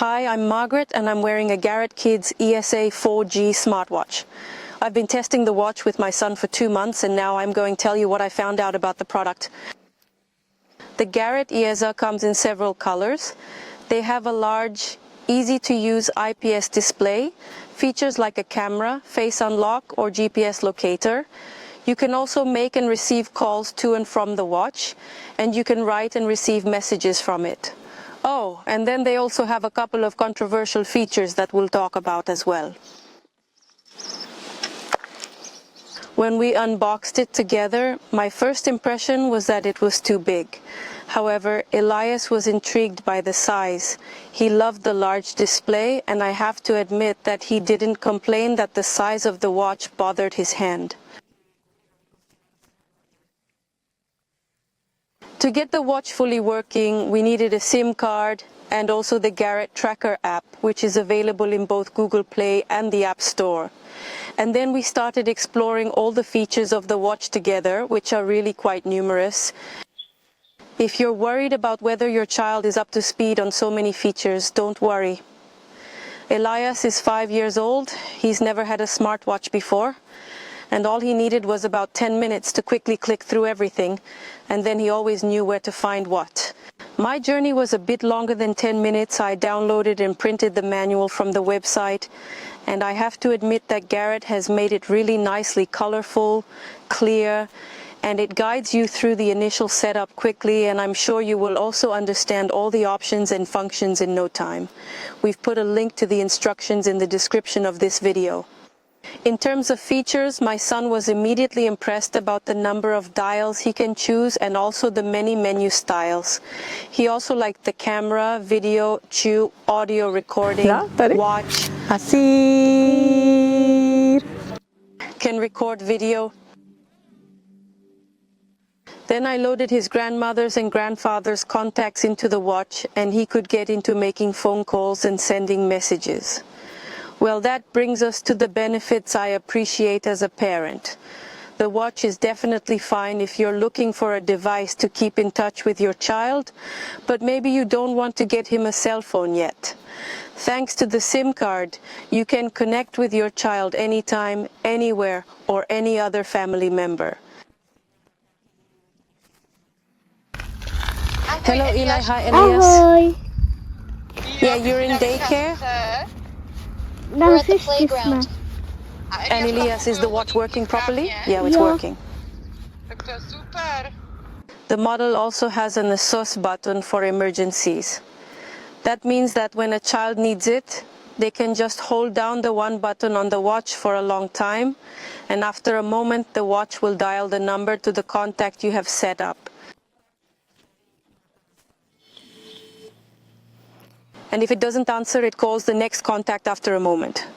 Hi, I'm Margaret and I'm wearing a Garett Kids ESA 4G smartwatch. I've been testing the watch with my son for 2 months and now I'm going to tell you what I found out about the product. The Garett ESA comes in several colors. They have a large, easy-to-use IPS display, features like a camera, face unlock or GPS locator. You can also make and receive calls to and from the watch, and you can write and receive messages from it. Oh, and then they also have a couple of controversial features that we'll talk about as well. When we unboxed it together, my first impression was that it was too big. However, Elias was intrigued by the size. He loved the large display, and I have to admit that he didn't complain that the size of the watch bothered his hand. To get the watch fully working, we needed a SIM card and also the Garett Tracker app, which is available in both Google Play and the App Store. And then we started exploring all the features of the watch together, which are really quite numerous. If you're worried about whether your child is up to speed on so many features, don't worry. Elias is 5 years old. He's never had a smartwatch before. And all he needed was about 10 minutes to quickly click through everything, and then he always knew where to find what. My journey was a bit longer than 10 minutes. I downloaded and printed the manual from the website, and I have to admit that Garett has made it really nicely colorful, clear, and it guides you through the initial setup quickly, and I'm sure you will also understand all the options and functions in no time. We've put a link to the instructions in the description of this video. In terms of features, my son was immediately impressed about the number of dials he can choose and also the many menu styles. He also liked the camera, video, audio recording, watch, can record video. Then I loaded his grandmother's and grandfather's contacts into the watch, and he could get into making phone calls and sending messages. Well, that brings us to the benefits I appreciate as a parent. The watch is definitely fine if you're looking for a device to keep in touch with your child, but maybe you don't want to get him a cell phone yet. Thanks to the SIM card, you can connect with your child anytime, anywhere, or any other family member. Hello, Eli. Hi, Elias. Ahoj. Yeah, you're in daycare? We're at the playground. And Elias, is the watch working properly? Yeah, it's Yeah. working. The model also has an SOS button for emergencies. That means that when a child needs it, they can just hold down the one button on the watch for a long time, and after a moment the watch will dial the number to the contact you have set up. And if it doesn't answer, it calls the next contact after a moment.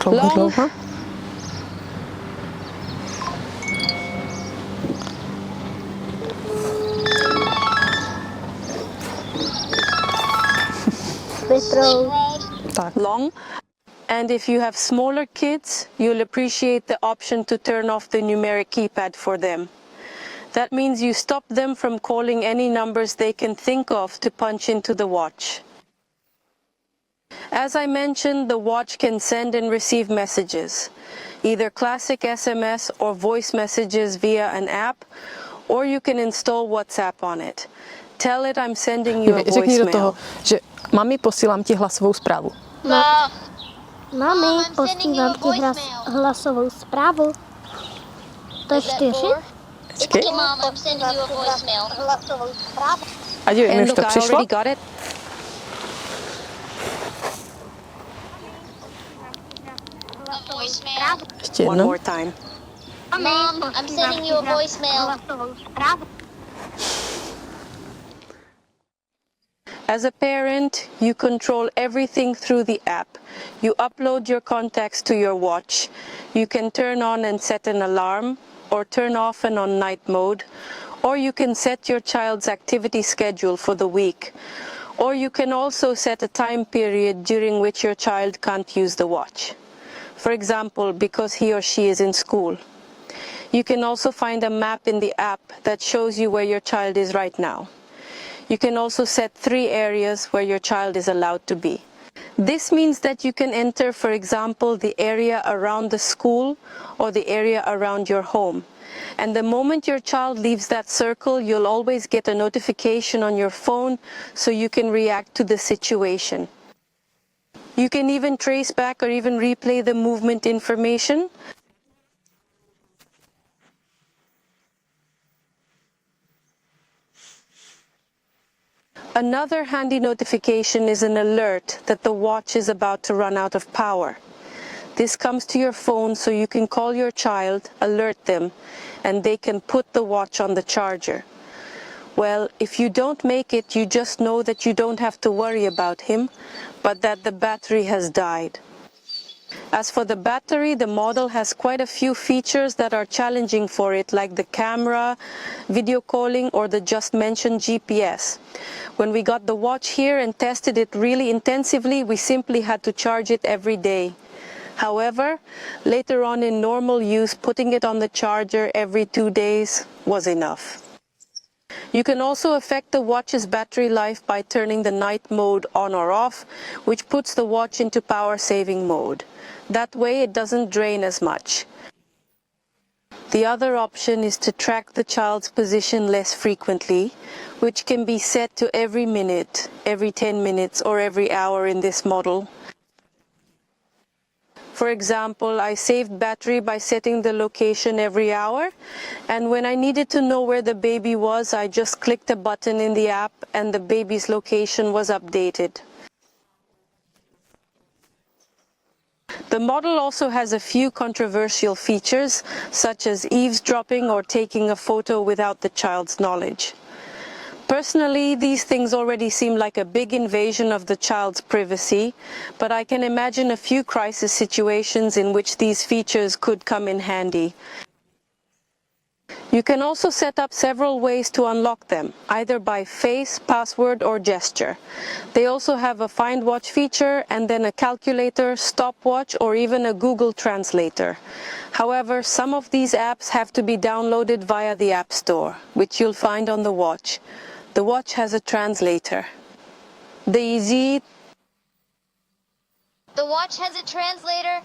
Long. Long. And if you have smaller kids, you'll appreciate the option to turn off the numeric keypad for them. That means you stop them from calling any numbers they can think of to punch into the watch. As I mentioned, the watch can send and receive messages, either classic SMS or voice messages via an app, or you can install WhatsApp on it. Tell it I'm sending you a Řekni do toho, voicemail. že mami, posílám ti hlasovou zprávu. Mami, posílám ti hlasovou zprávu. To je 4. Počkej. Mom, I'm sending you a voicemail. A dívej, mi And už look, to I přišlo. already got it. Voicemail. Ještě One jednou. more time. Mom, I'm sending you a voicemail. As a parent, you control everything through the app. You upload your contacts to your watch. You can turn on and set an alarm, or turn off and on night mode, or you can set your child's activity schedule for the week, or you can also set a time period during which your child can't use the watch. For example, because he or she is in school. You can also find a map in the app that shows you where your child is right now. You can also set 3 areas where your child is allowed to be. This means that you can enter, for example, the area around the school or the area around your home. And the moment your child leaves that circle, you'll always get a notification on your phone so you can react to the situation. You can even trace back or even replay the movement information. Another handy notification is an alert that the watch is about to run out of power. This comes to your phone so you can call your child, alert them, and they can put the watch on the charger. Well, if you don't make it, you just know that you don't have to worry about him, but that the battery has died. As for the battery, the model has quite a few features that are challenging for it, like the camera, video calling, or the just mentioned GPS. When we got the watch here and tested it really intensively, we simply had to charge it every day. However, later on in normal use, putting it on the charger every 2 days was enough. You can also affect the watch's battery life by turning the night mode on or off, which puts the watch into power saving mode. That way it doesn't drain as much. The other option is to track the child's position less frequently, which can be set to every minute, every 10 minutes, or every hour in this model. For example, I saved battery by setting the location every hour, and when I needed to know where the baby was, I just clicked a button in the app and the baby's location was updated. The model also has a few controversial features, such as eavesdropping or taking a photo without the child's knowledge. Personally, these things already seem like a big invasion of the child's privacy, but I can imagine a few crisis situations in which these features could come in handy. You can also set up several ways to unlock them, either by face, password, or gesture. They also have a Find Watch feature and then a calculator, stopwatch, or even a Google Translator. However, some of these apps have to be downloaded via the App Store, which you'll find on the watch. The watch has a translator. The watch has a translator?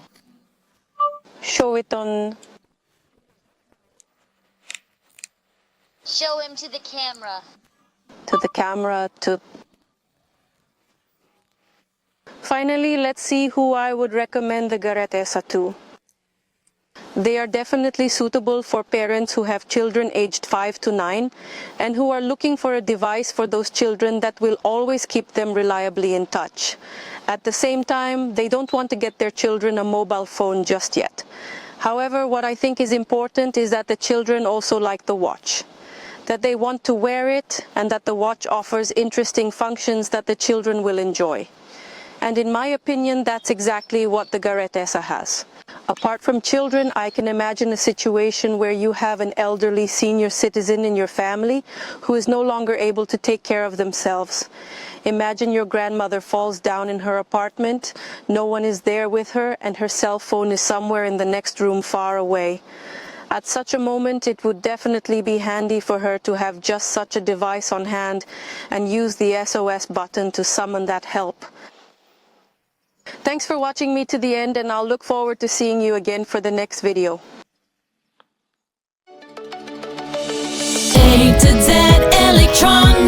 Show it on. Show him to the camera. To the camera, to... Finally, let's see who I would recommend the Garett ESA to. They are definitely suitable for parents who have children aged 5 to 9 and who are looking for a device for those children that will always keep them reliably in touch. At the same time, they don't want to get their children a mobile phone just yet. However, what I think is important is that the children also like the watch, that they want to wear it, and that the watch offers interesting functions that the children will enjoy. And in my opinion, that's exactly what the Garett ESA has. Apart from children, I can imagine a situation where you have an elderly senior citizen in your family who is no longer able to take care of themselves. Imagine your grandmother falls down in her apartment, no one is there with her, and her cell phone is somewhere in the next room far away. At such a moment, it would definitely be handy for her to have just such a device on hand and use the SOS button to summon that help. Thanks for watching me to the end, and I'll look forward to seeing you again for the next video. A to Z Electronics.